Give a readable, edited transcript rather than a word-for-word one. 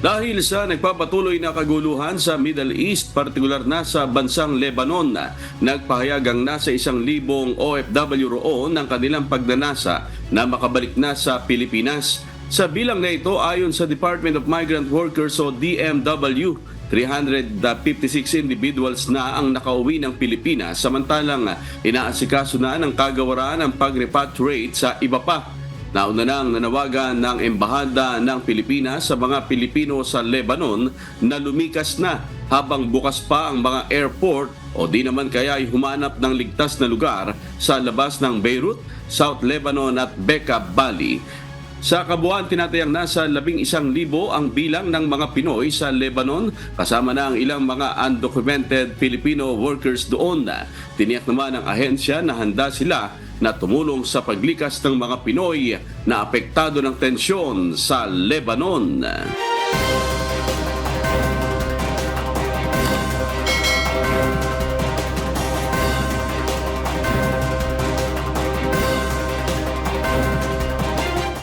Dahil sa nagpapatuloy na kaguluhan sa Middle East, partikular na sa bansang Lebanon, nagpahayag ang nasa 1,000 OFW roon ng kanilang pagnanasa na makabalik na sa Pilipinas. Sa bilang na ito, ayon sa Department of Migrant Workers o DMW, 356 individuals na ang nakauwi ng Pilipinas, samantalang inaasikaso na ng kagawaran ang pag-repatriate sa iba pa. Nauna nang nanawagan ng Embahada ng Pilipinas sa mga Pilipino sa Lebanon na lumikas na habang bukas pa ang mga airport o di naman kaya ay humanap ng ligtas na lugar sa labas ng Beirut, South Lebanon at Bekaa Valley. Sa kabuuan, tinatayang nasa 11,000 ang bilang ng mga Pinoy sa Lebanon, kasama na ang ilang mga undocumented Filipino workers doon. Tiniyak naman ng ahensya na handa sila na tumulong sa paglikas ng mga Pinoy na apektado ng tensyon sa Lebanon.